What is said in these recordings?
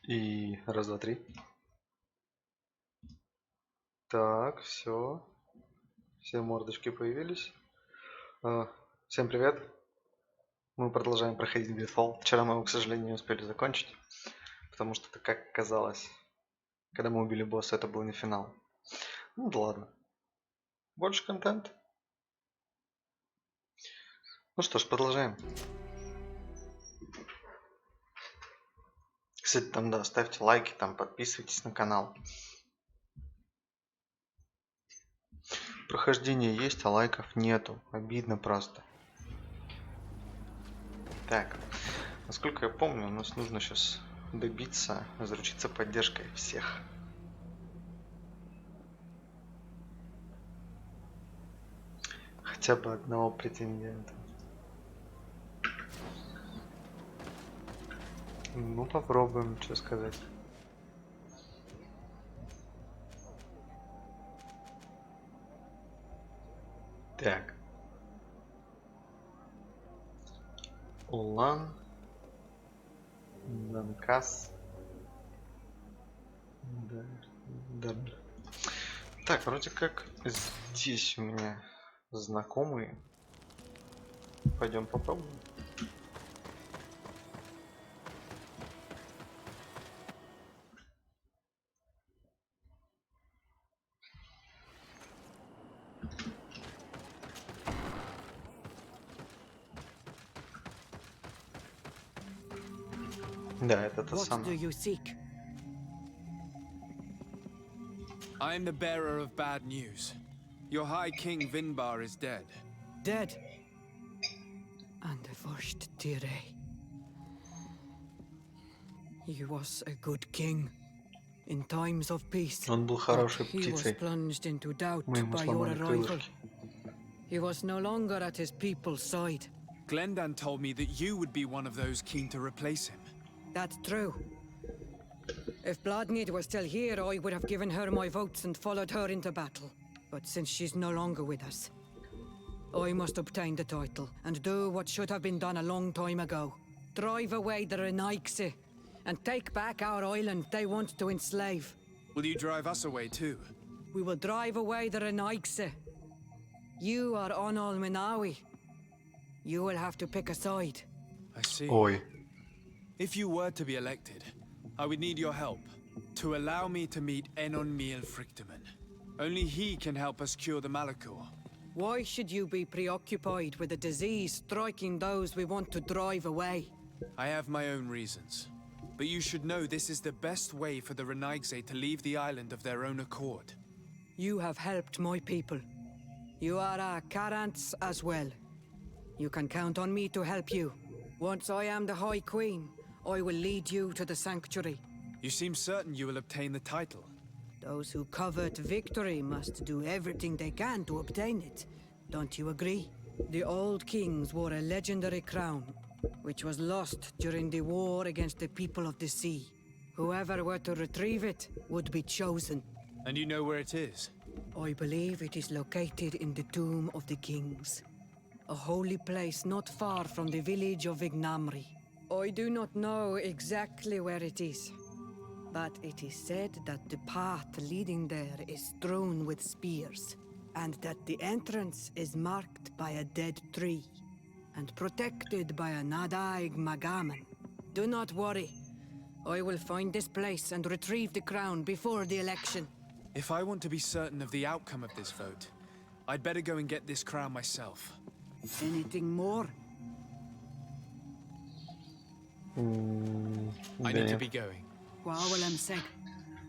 И раз, два, три. Так, все. Все мордочки появились. Всем привет. Мы продолжаем проходить GreedFall. Вчера мы его, к сожалению, не успели закончить. Потому что, как оказалось, когда мы убили босса, это был не финал. Ну да ладно. Больше контент. Ну что ж, продолжаем. Кстати, там, да, ставьте лайки, там подписывайтесь на канал. Прохождение есть, а лайков нету. Обидно просто. Так, насколько я помню, у нас нужно сейчас добиться, заручиться поддержкой всех. Хотя бы одного претендента. Ну, попробуем, что сказать. Так. Улан. Данкас. Да. Так, вроде как здесь у меня знакомые. Пойдем попробуем. Да, это то самое. I am the bearer of bad news. Your High King Vinbar is dead. Dead? And the first Tire. He was a good king in times of peace. Он был хорошей He was птицей. plunged into doubt Мы ему by your сломали arrival. крылышки. He was no longer at his people's side. Glendan told me that you would be one of those keen to replace him. That's true. If Bloodnid was still here, I would have given her my votes and followed her into battle. But since she's no longer with us, I must obtain the title and do what should have been done a long time ago. Drive away the Renaigse and take back our island they want to enslave. Will you drive us away too? We will drive away the Renaigse. You are Onol Minawi. You will have to pick a side. I see. Ой. If you were to be elected, I would need your help to allow me to meet Enon Miel Frichteman. Only he can help us cure the Malachor. Why should you be preoccupied with a disease striking those we want to drive away? I have my own reasons. But you should know this is the best way for the Renaigse to leave the island of their own accord. You have helped my people. You are our Karants as well. You can count on me to help you. Once I am the High Queen, I will lead you to the Sanctuary. You seem certain you will obtain the title. Those who covet victory must do everything they can to obtain it. Don't you agree? The old kings wore a legendary crown, which was lost during the war against the people of the sea. Whoever were to retrieve it would be chosen. And you know where it is? I believe it is located in the Tomb of the Kings, a holy place not far from the village of Vignamri. I do not know exactly where it is, but it is said that the path leading there is strewn with spears, and that the entrance is marked by a dead tree, and protected by a Nadaig Magaman. Do not worry. I will find this place and retrieve the crown before the election. If I want to be certain of the outcome of this vote, I'd better go and get this crown myself. Anything more? I need to be going. Now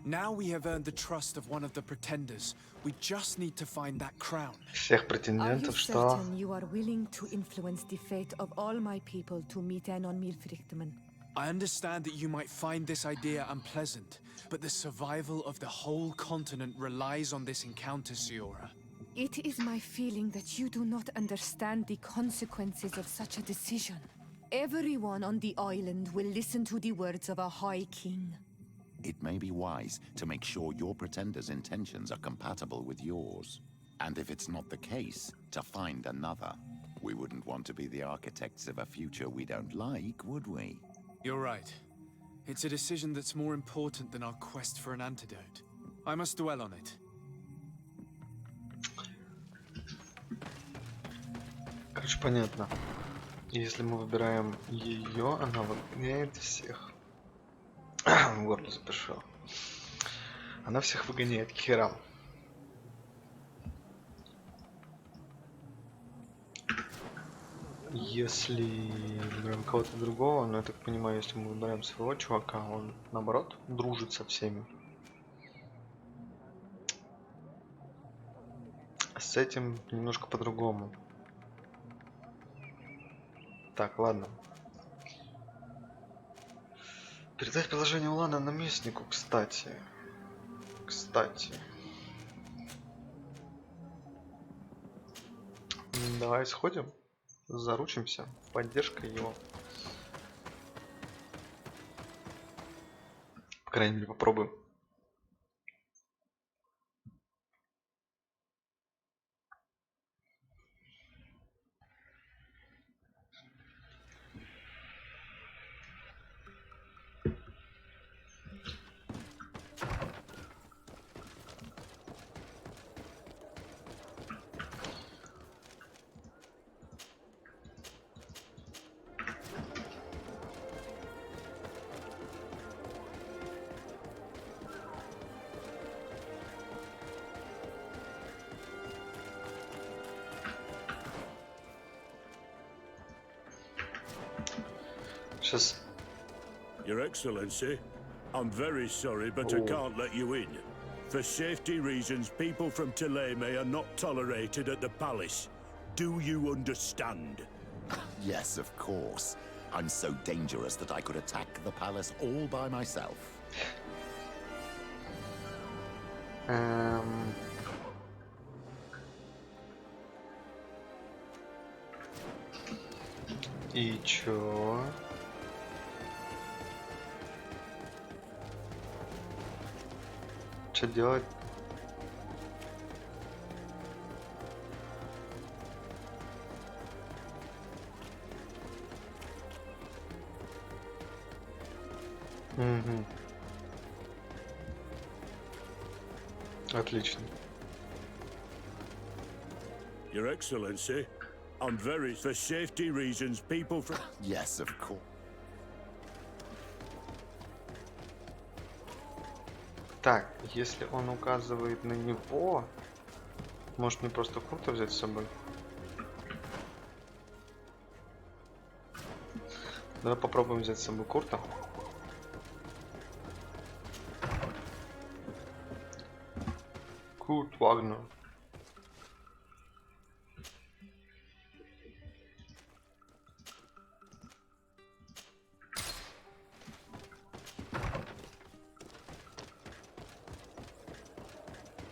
Now we have earned the trust of one of the pretenders. We just need to find that crown. Всех Are you претендентов, что... certain you are willing to influence the fate of all my people to meet Enon Milfrichterman? I understand that you might find this idea unpleasant, but the survival of the whole continent relies on this encounter, Siora. It is my feeling that you do not understand the consequences of such a decision. Everyone on the island will listen to the words of a High King. It may be wise to make sure your pretender's intentions are compatible with yours. And if it's not the case, to find another. We wouldn't want to be the architects of a future we don't like, would we? You're right. It's a decision that's more important than our quest for an antidote. I must dwell on it. Короче, понятно. Если мы выбираем ее, она выгоняет всех. В горло запешил. Она всех выгоняет к херам. Если выбираем кого-то другого, но я так понимаю, если мы выбираем своего чувака, он наоборот дружит со всеми. С этим немножко по-другому. Так, ладно. Передать положение Улана наместнику, кстати. Давай сходим, заручимся поддержкой его. По крайней мере, попробуем. Сейчас. Your Excellency, I'm very sorry, but I can't let you in. For safety reasons, people from Thélème are not tolerated at the palace. Do you understand? Yes, of course. I'm so dangerous that I could attack the palace all by myself. И чё? Что делать? Угу. Отлично. Your Excellency, I'm very... For safety reasons, people from... Yes, of course. Так, если он указывает на него, может мне просто Курта взять с собой? Давай попробуем взять с собой Курта. Курт Вагнер.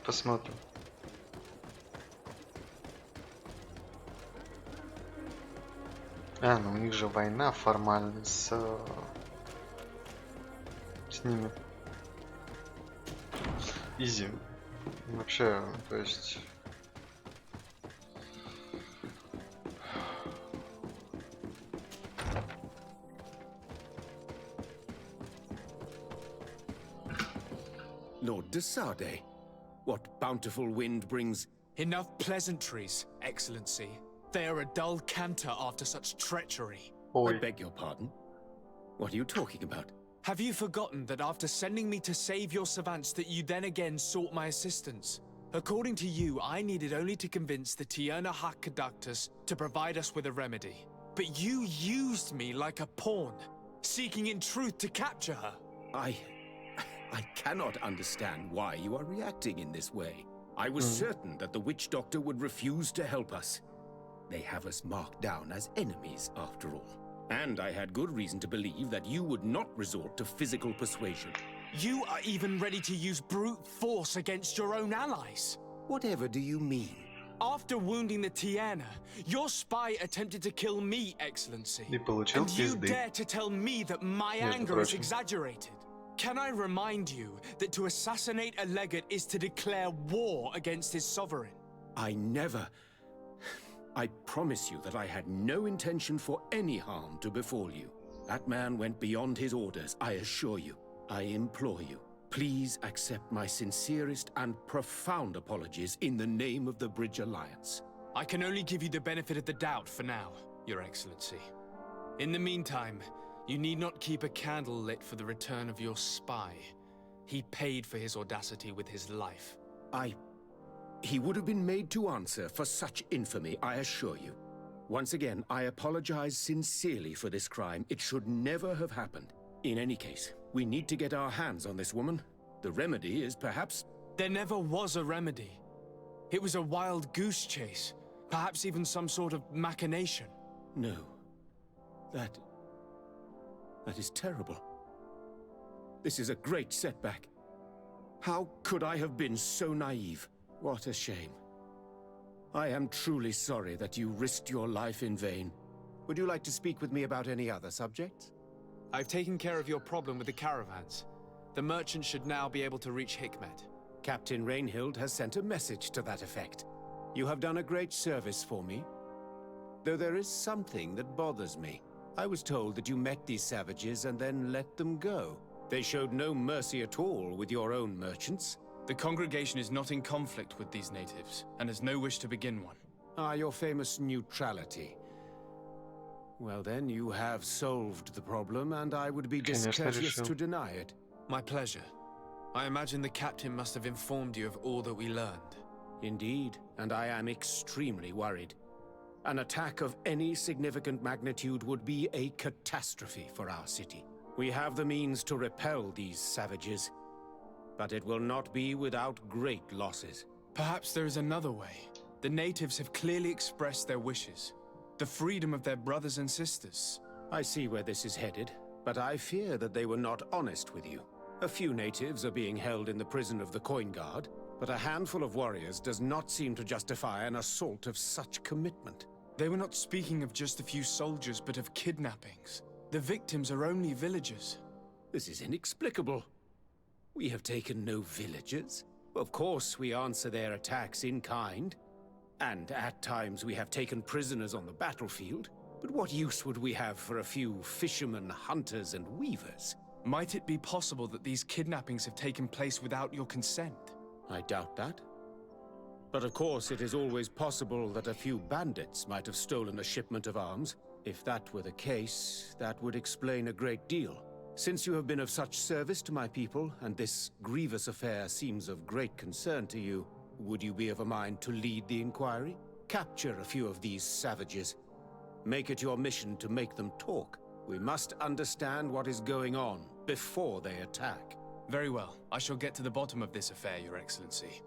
Посмотрим. Ну у них же война формально с ними. Изи. Вообще, то есть... Lord de Sade, what bountiful wind brings... Enough pleasantries, Excellency. They are a dull canter after such treachery. I beg your pardon? What are you talking about? Have you forgotten that after sending me to save your savants that you then again sought my assistance? According to you, I needed only to convince the Tierna Hak conductors to provide us with a remedy. But you used me like a pawn, seeking in truth to capture her. I cannot understand why you are reacting in this way. I was certain that the witch doctor would refuse to help us. They have us marked down as enemies, after all. And I had good reason to believe that you would not resort to physical persuasion. You are even ready to use brute force against your own allies. Whatever do you mean? After wounding the Tierna, your spy attempted to kill me, Excellency. And you dare to tell me that my anger is exaggerated. Can I remind you that to assassinate a legate is to declare war against his sovereign? I never... I promise you that I had no intention for any harm to befall you. That man went beyond his orders, I assure you. I implore you, please accept my sincerest and profound apologies in the name of the Bridge Alliance. I can only give you the benefit of the doubt for now, Your Excellency. In the meantime, you need not keep a candle lit for the return of your spy. He paid for his audacity with his life. He would have been made to answer for such infamy, I assure you. Once again, I apologize sincerely for this crime. It should never have happened. In any case, we need to get our hands on this woman. The remedy is perhaps... There never was a remedy. It was a wild goose chase. Perhaps even some sort of machination. No. That is terrible. This is a great setback. How could I have been so naive? What a shame. I am truly sorry that you risked your life in vain. Would you like to speak with me about any other subjects? I've taken care of your problem with the caravans. The merchant should now be able to reach Hikmet. Captain Rainhild has sent a message to that effect. You have done a great service for me. Though there is something that bothers me. I was told that you met these savages and then let them go. They showed no mercy at all with your own merchants. The congregation is not in conflict with these natives, and has no wish to begin one. Ah, your famous neutrality. Well then, you have solved the problem, and I would be discourteous to deny it. My pleasure. I imagine the captain must have informed you of all that we learned. Indeed, and I am extremely worried. An attack of any significant magnitude would be a catastrophe for our city. We have the means to repel these savages, but it will not be without great losses. Perhaps there is another way. The natives have clearly expressed their wishes. The freedom of their brothers and sisters. I see where this is headed, but I fear that they were not honest with you. A few natives are being held in the prison of the Coin Guard, but a handful of warriors does not seem to justify an assault of such commitment. They were not speaking of just a few soldiers, but of kidnappings. The victims are only villagers. This is inexplicable. We have taken no villagers. Of course, we answer their attacks in kind. And at times we have taken prisoners on the battlefield. But what use would we have for a few fishermen, hunters, and weavers? Might it be possible that these kidnappings have taken place without your consent? I doubt that. But of course, it is always possible that a few bandits might have stolen a shipment of arms. If that were the case, that would explain a great deal. Since you have been of such service to my people, and this grievous affair seems of great concern to you, would you be of a mind to lead the inquiry? Capture a few of these savages. Make it your mission to make them talk. We must understand what is going on before they attack. Very well. I shall get to the bottom of this affair, Your Excellency.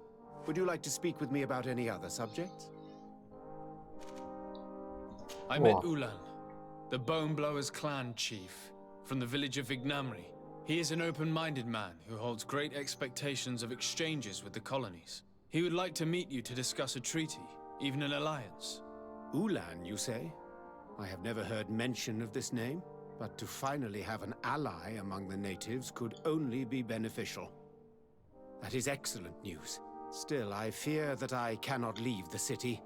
Would you like to speak with me about any other subjects? I met Ulan, the Bone Blowers clan chief, from the village of Vignamri. He is an open-minded man who holds great expectations of exchanges with the colonies. He would like to meet you to discuss a treaty, even an alliance. Ulan, you say? I have never heard mention of this name, but to finally have an ally among the natives could only be beneficial. That is excellent news. Still, I fear that I cannot leave the city.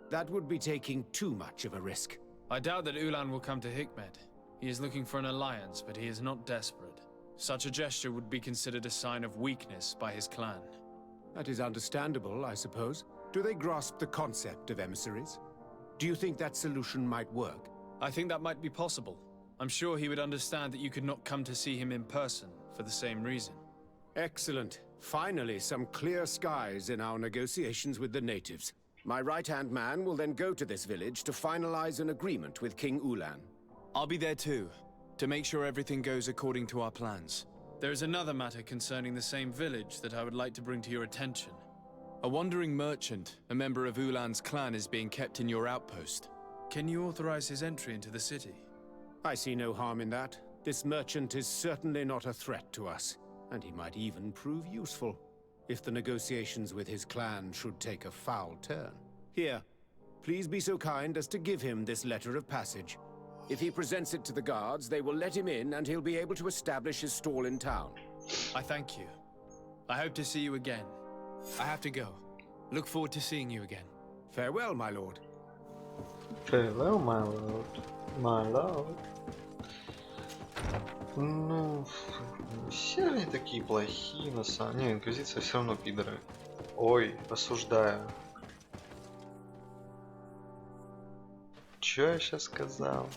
That would be taking too much of a risk. I doubt that Ulan will come to Hikmet. He is looking for an alliance, but he is not desperate. Such a gesture would be considered a sign of weakness by his clan. That is understandable, I suppose. Do they grasp the concept of emissaries? Do you think that solution might work? I think that might be possible. I'm sure he would understand that you could not come to see him in person for the same reason. Excellent. Finally, some clear skies in our negotiations with the natives. My right-hand man will then go to this village to finalize an agreement with King Ulan. I'll be there too, to make sure everything goes according to our plans. There is another matter concerning the same village that I would like to bring to your attention. A wandering merchant, a member of Ulan's clan, is being kept in your outpost. Can you authorize his entry into the city? I see no harm in that. This merchant is certainly not a threat to us, and he might even prove useful, if the negotiations with his clan should take a foul turn. Here, please be so kind as to give him this letter of passage. If he presents it to the guards, they will let him in, and he'll be able to establish his stall in town. I thank you. I hope to see you again. I have to go. Look forward to seeing you again. Farewell, my lord. Farewell, my lord. My lord. Ну, все они такие плохие, на самом деле. Не, инквизиция все равно пидоры. Ой, осуждаю. Чё я сейчас сказал?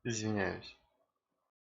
Извиняюсь.